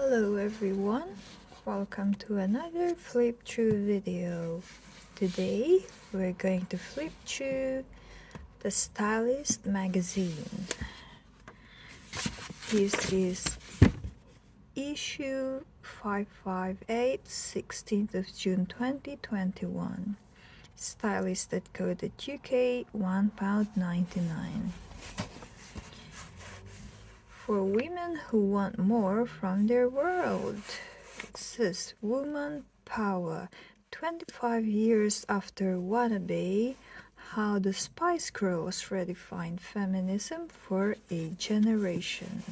Hello everyone, welcome to another flip through video. Today we're going to flip through the Stylist magazine. This is issue 558, 16th of June 2021. Stylist.co.uk, £1.99. For women who want more from their world. It says Woman Power. 25 years after Wannabe, how the Spice Girls redefined feminism for a generation.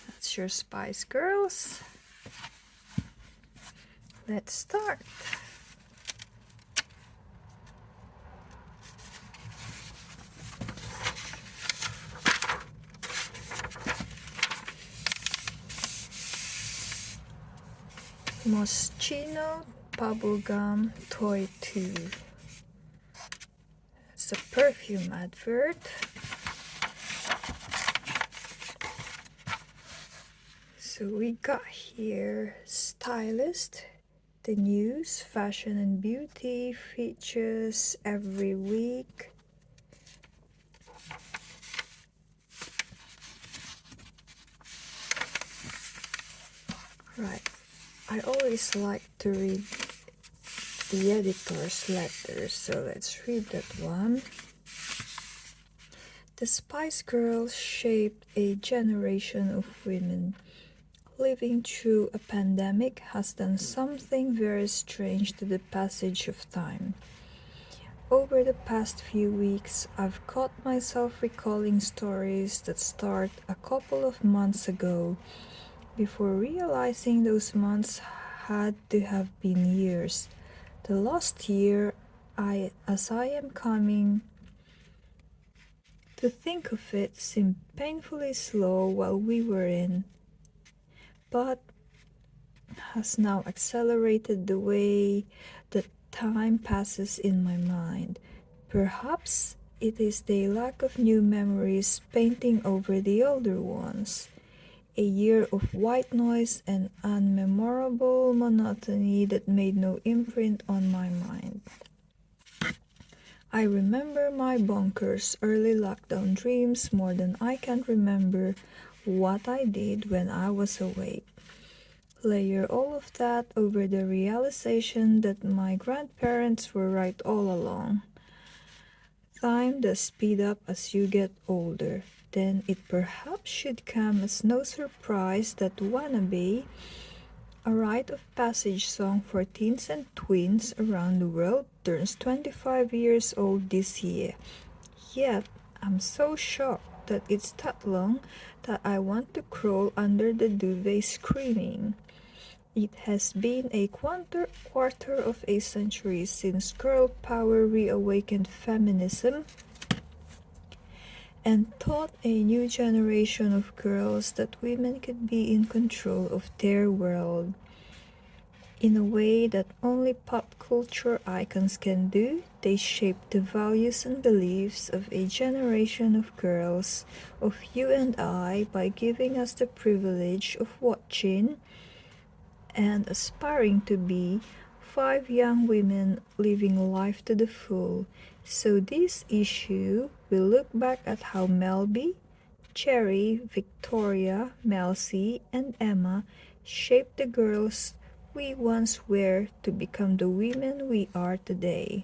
That's your Spice Girls. Let's start. Moschino Bubblegum Toy 2. It's a perfume advert. So we got here Stylist, the news, fashion and beauty features every week. Right. I always like to read the editor's letters, so let's read that one. The Spice Girls shaped a generation of women. Living through a pandemic has done something very strange to the passage of time. Over the past few weeks, I've caught myself recalling stories that start a couple of months ago, before realizing those months had to have been years. The last year, as I am coming to think of it, seemed painfully slow while we were in, but has now accelerated the way that time passes in my mind. Perhaps it is the lack of new memories painting over the older ones. A year of white noise and unmemorable monotony that made no imprint on my mind. I remember my bonkers early lockdown dreams more than I can remember what I did when I was awake. Layer all of that over the realization that my grandparents were right all along. Time does speed up as you get older. Then it perhaps should come as no surprise that Wannabe, a rite of passage song for teens and tweens around the world, turns 25 years old this year. Yet, I'm so shocked that it's that long that I want to crawl under the duvet screaming. It has been a quarter of a century since girl power reawakened feminism and taught a new generation of girls that women could be in control of their world. In a way that only pop culture icons can do, they shaped the values and beliefs of a generation of girls, of you and I, by giving us the privilege of watching and aspiring to be 5 young women living life to the full. So this issue will look back at how Melby, Cherry, Victoria, Melcy, and Emma shaped the girls we once were to become the women we are today.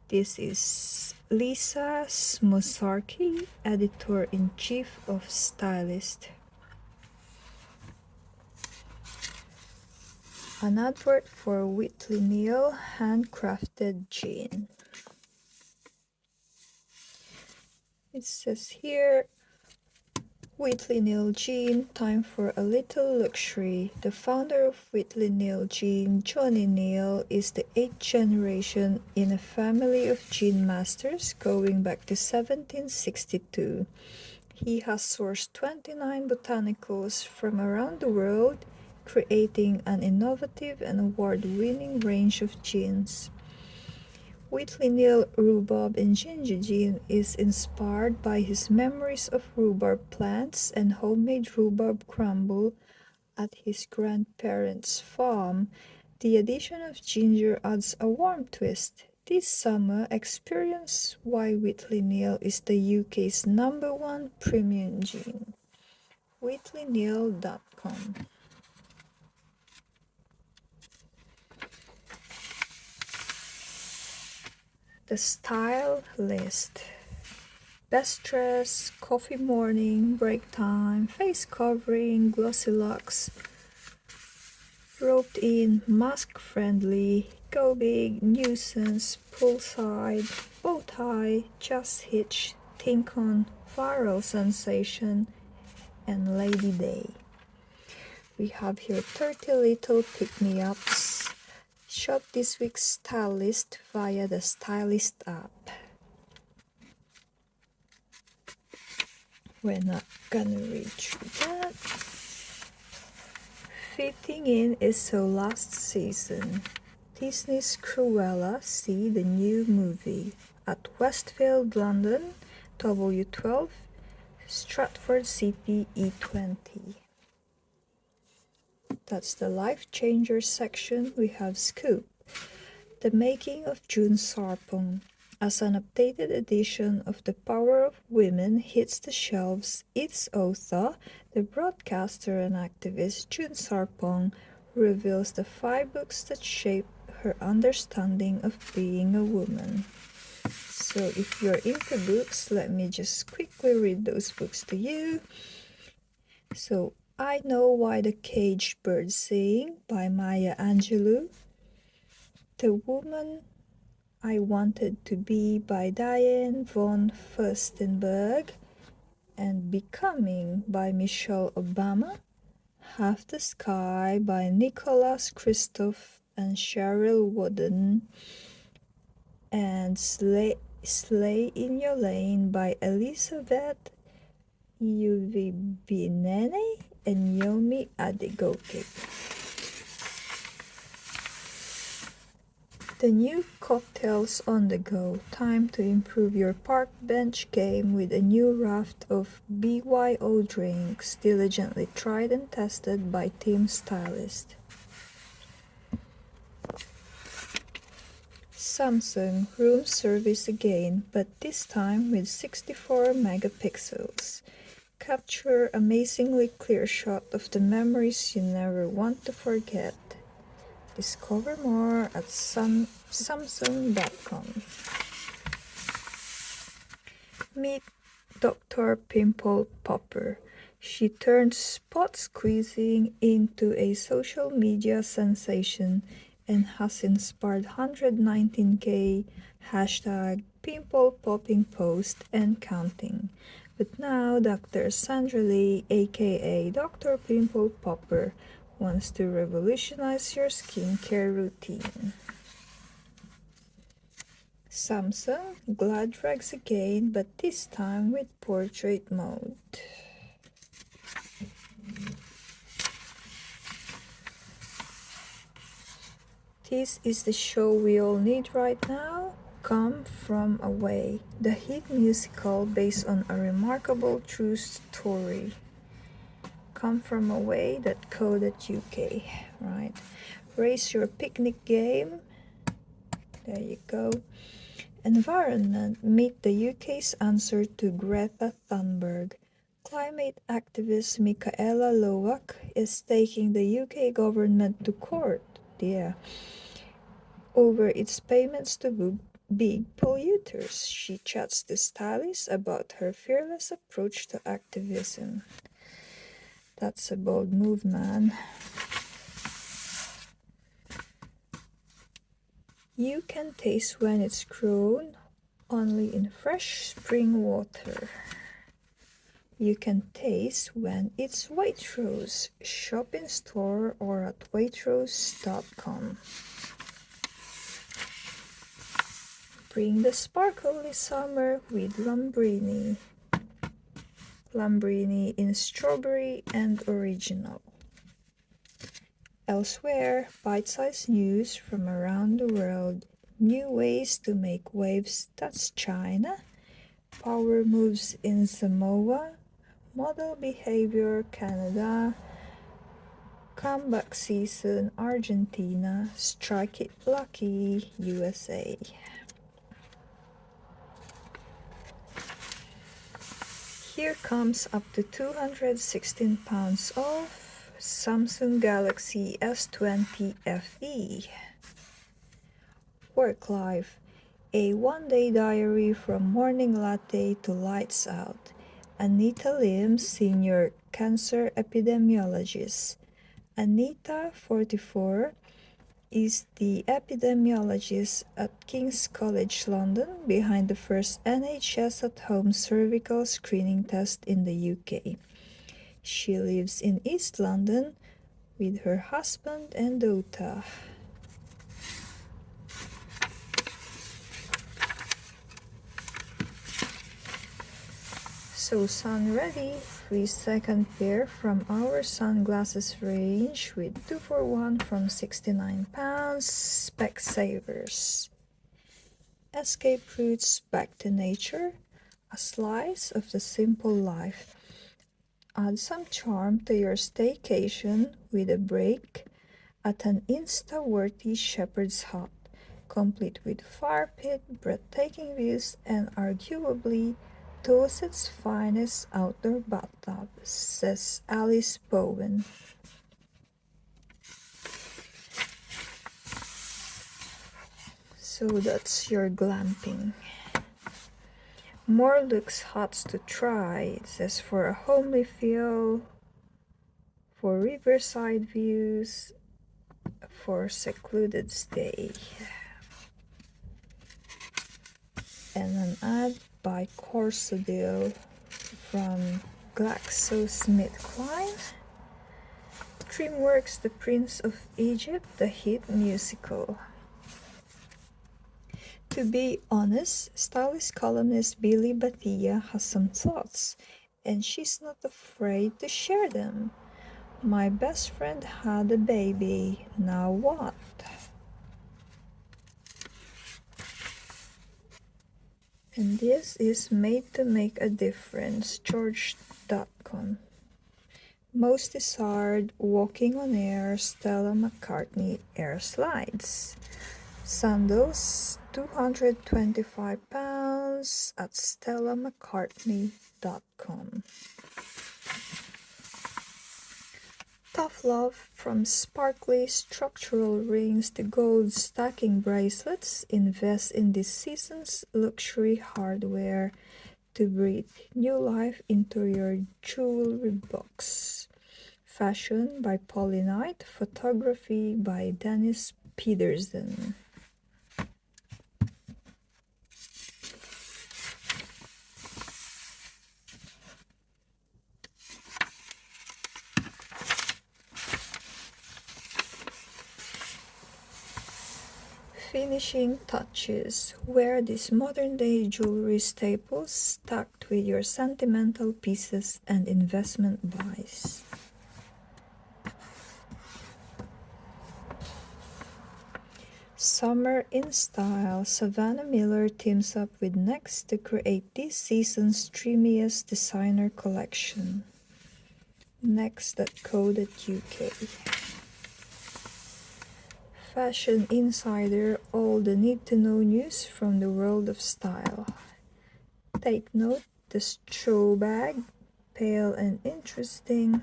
This is Lisa Smosarki, Editor-in-Chief of Stylist. An advert for Whitley Neal handcrafted jean. It says here, Whitley Neal jean, time for a little luxury. The founder of Whitley Neal jean, Johnny Neal, is the 8th generation in a family of jean masters going back to 1762. He has sourced 29 botanicals from around the world, creating an innovative and award-winning range of jeans. Whitley Neal Rhubarb and Ginger Gin is inspired by his memories of rhubarb plants and homemade rhubarb crumble at his grandparents' farm. The addition of ginger adds a warm twist. This summer, experience why Whitley Neal is the UK's #1 premium gin. WhitleyNeal.com. The Stylist. Best dress, coffee morning, break time, face covering, glossy locks, roped in, mask friendly, go big, nuisance, poolside, bow tie, just hitch, think on, viral sensation, and Lady Day. We have here 30 little pick-me-ups. Shop this week's Stylist via the Stylist app. We're not gonna read through that. Fitting in is so last season. Disney's Cruella, see the new movie at Westfield, London, W12, Stratford CP E20. That's the Life Changers section. We have Scoop. The Making of June Sarpong. As an updated edition of The Power of Women hits the shelves, its author, the broadcaster and activist June Sarpong, reveals the 5 books that shaped her understanding of being a woman. So if you're into books, let me just quickly read those books to you. So I Know Why the Caged Bird Sing by Maya Angelou. The Woman I Wanted to Be by Diane von Furstenberg, and Becoming by Michelle Obama, Half the Sky by Nicholas Kristof and Cheryl Wooden, and Slay in Your Lane by Elizabeth Uvibinene and Yomi Adegoke. The new Cocktails on the Go. Time to improve your park bench game with a new raft of BYO drinks, diligently tried and tested by Team Stylist. Samsung room service again, but this time with 64 megapixels. Capture amazingly clear shot of the memories you never want to forget. Discover more at Samsung.com. Meet Dr. Pimple Popper. She turned spot squeezing into a social media sensation and has inspired 119k hashtag pimple popping post and counting. But now Dr. Sandra Lee, aka Dr. Pimple Popper, wants to revolutionize your skincare routine. Samsung Glad Rags again, but this time with portrait mode. This is the show we all need right now. Come From Away, the hit musical based on a remarkable true story. comefromaway.co.uk, right? Raise your picnic game. There you go. Environment. Meet the UK's answer to Greta Thunberg. Climate activist Michaela Lowak is taking the UK government to court, over its payments to big polluters. She chats to Stylist about her fearless approach to activism. That's a bold move, man. You can taste when it's grown only in fresh spring water. You can taste when it's Waitrose. Shop in store or at waitrose.com. Bring the sparkle this summer with Lambrini. Lambrini in strawberry and original. Elsewhere, bite-sized news from around the world New ways to make waves, that's China. Power moves in Samoa. Model behavior, Canada. Comeback season, Argentina. Strike it lucky, USA. Here comes up to 216 pounds off Samsung Galaxy S20 FE. Work life. A one-day diary from morning latte to lights out. Anita Lim, senior cancer epidemiologist. Anita, 44, is the epidemiologist at King's College London behind the first NHS at-home cervical screening test in the UK. She lives in East London with her husband and daughter. So sun ready, free second pair from our sunglasses range with 2 for 1 from 69 pounds, Specsavers. Escape routes back to nature, a slice of the simple life. Add some charm to your staycation with a break at an Insta-worthy shepherd's hut, complete with fire pit, breathtaking views, and arguably Dorset's finest outdoor bathtub, says Alice Bowen. So that's your glamping. More looks huts to try, it says, for a homely feel, for riverside views, for secluded stay. And an ad by Corsodil from GlaxoSmithKline. DreamWorks The Prince of Egypt, the hit musical. To be honest, Stylist columnist Billy Batia has some thoughts, and she's not afraid to share them. My best friend had a baby, now what? And this is made to make a difference, George.com. Most desired, walking on air, Stella McCartney air slides. Sandals, 225 pounds at StellaMcCartney.com. Tough love, from sparkly structural rings to gold stacking bracelets. Invest in this season's luxury hardware to breathe new life into your jewelry box. Fashion by Polly Knight, photography by Dennis Peterson. Finishing touches. Wear these modern-day jewelry staples stacked with your sentimental pieces and investment buys. Summer in Style. Savannah Miller teams up with Next to create this season's dreamiest designer collection. Next.co.uk. Fashion Insider, all the need-to-know news from the world of style. Take note, the straw bag, pale and interesting.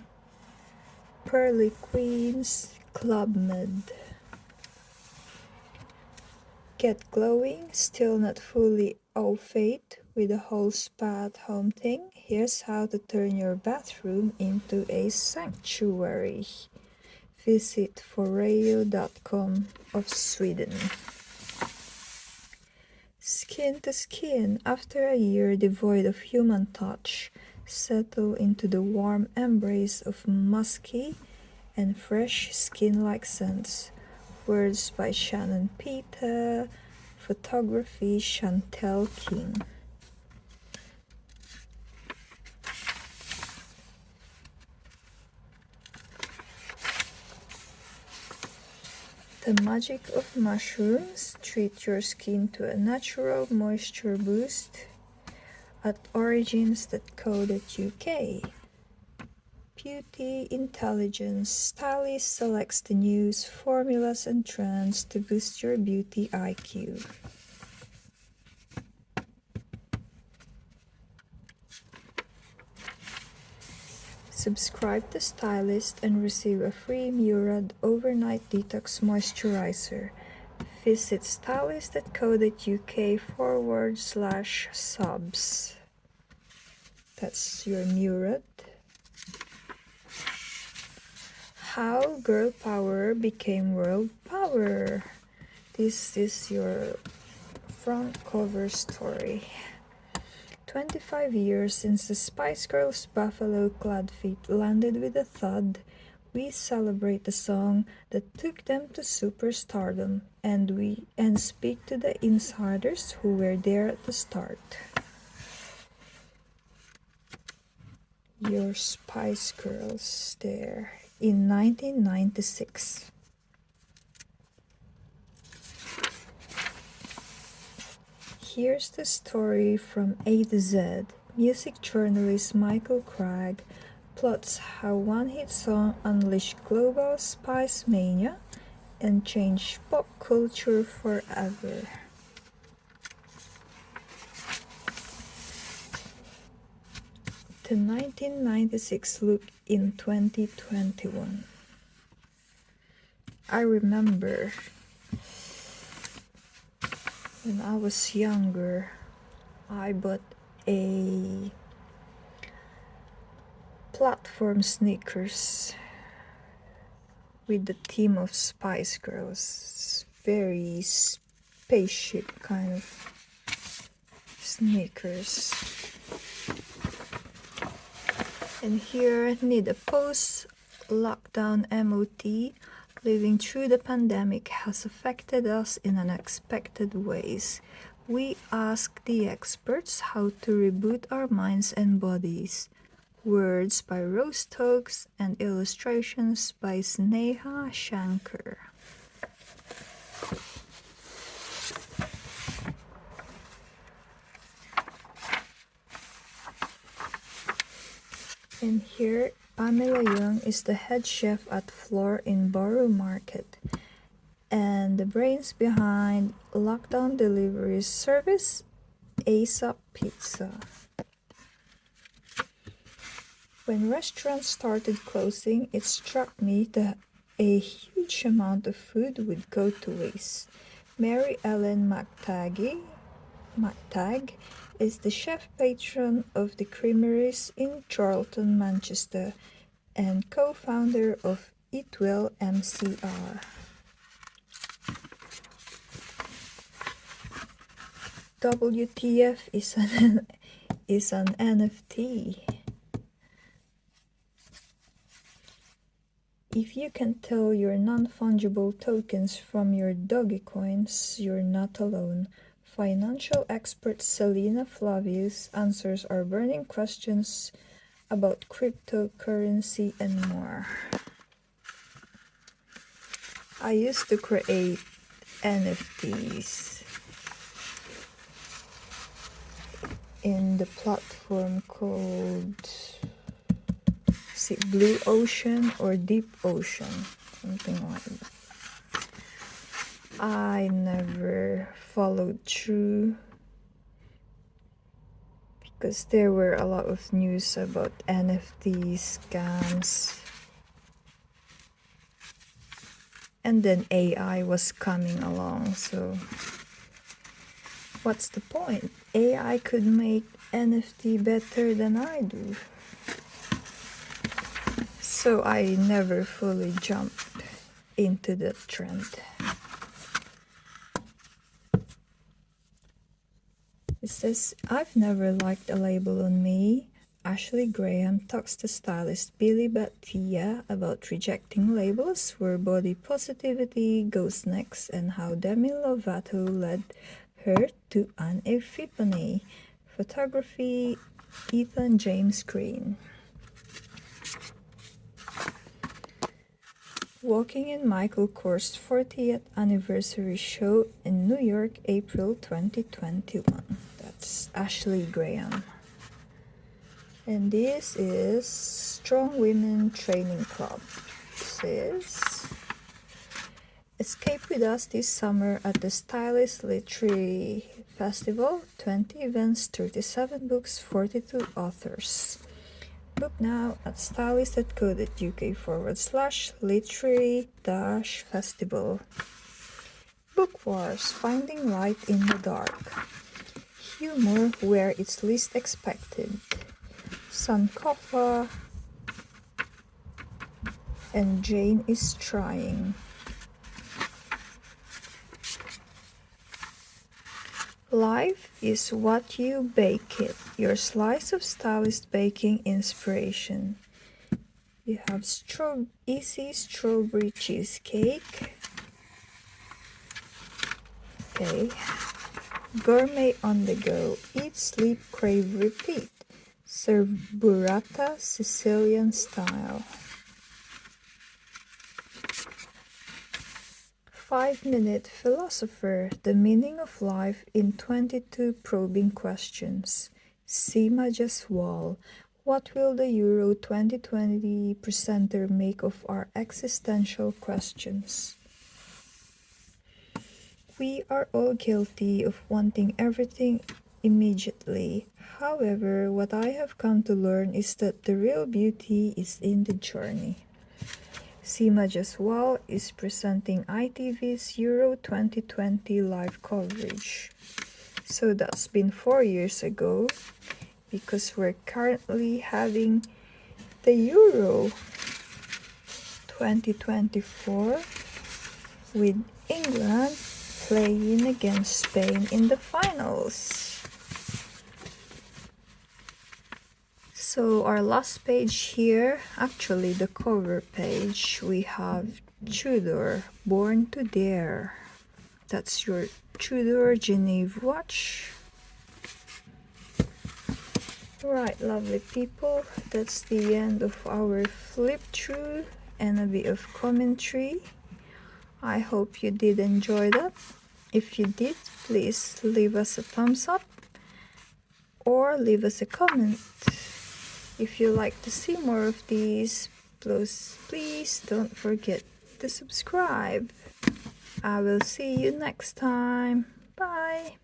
Pearly Queens, Club Med. Get glowing, still not fully au fait with the whole spa at home thing? Here's how to turn your bathroom into a sanctuary. Visit foreo.com of Sweden. Skin to skin, after a year devoid of human touch, settle into the warm embrace of musky and fresh skin-like scents. Words by Shannon Pita, photography Chantel King. The magic of mushrooms. Treat your skin to a natural moisture boost at origins.co.uk. Beauty Intelligence. Stylist selects the news, formulas and trends to boost your beauty IQ. Subscribe to Stylist and receive a free Murad Overnight Detox Moisturizer. Visit stylist.co.uk/subs. That's your Murad. How girl power became world power. This is your front cover story. 25 years since the Spice Girls' buffalo-clad feet landed with a thud, we celebrate the song that took them to superstardom, and speak to the insiders who were there at the start. Your Spice Girls there in 1996. Here's the story from A to Z. Music journalist Michael Craig plots how one hit song unleashed global spice mania and changed pop culture forever. The 1996 look in 2021. I remember when I was younger, I bought a platform sneakers with the theme of Spice Girls. Very spaceship kind of sneakers. And here, need a post-lockdown MOT. Living through the pandemic has affected us in unexpected ways. We ask the experts how to reboot our minds and bodies. Words by Rose Stokes and illustrations by Sneha Shankar. And here, Pamela Young is the head chef at Floor in Borough Market and the brains behind lockdown delivery service ASAP Pizza. When restaurants started closing, it struck me that a huge amount of food would go to waste. Mary Ellen McTagg is the chef patron of the Creameries in Charlton, Manchester, and co-founder of Eat Well MCR. WTF is an NFT. If you can tell your non-fungible tokens from your Dogecoins, you're not alone. Financial expert Selena Flavius answers our burning questions about cryptocurrency and more. I used to create NFTs in the platform called Blue Ocean or Deep Ocean, something like that. I never followed through because there were a lot of news about NFT scams. And then AI was coming along, so what's the point? AI could make NFT better than I do. So I never fully jumped into the trend. It says, I've never liked a label on me. Ashley Graham talks to stylist Billy Battia about rejecting labels, where body positivity goes next, and how Demi Lovato led her to an epiphany. Photography, Ethan James Green. Walking in Michael Kors' 40th anniversary show in New York, April 2021. That's Ashley Graham. And this is Strong Women Training Club. This is Escape with us this summer at the Stylist Literary Festival. 20 events, 37 books, 42 authors. Book now at stylist.co.uk/literary-festival. Book Wars, Finding Light in the Dark. Humor where it's least expected. Sankofa and Jane is Trying. Life is what you bake it. Your slice of Stylist baking inspiration. You have easy strawberry cheesecake. Okay. Gourmet on the go. Eat, sleep, crave, repeat. Serve burrata Sicilian style. 5-minute philosopher. The meaning of life in 22 probing questions. Seema Jaswal. What will the Euro 2020 presenter make of our existential questions? We are all guilty of wanting everything immediately. However, what I have come to learn is that the real beauty is in the journey. Seema Jaswal is presenting ITV's Euro 2020 live coverage. So that's been 4 years ago, because we're currently having the Euro 2024 with England playing against Spain in the finals. So our last page here, actually the cover page, we have Tudor, Born to Dare. That's your Tudor Geneve watch. Right, lovely people, that's the end of our flip through and a bit of commentary. I hope you did enjoy that. If you did, please leave us a thumbs up or leave us a comment. If you like to see more of these, please don't forget to subscribe. I will see you next time. Bye.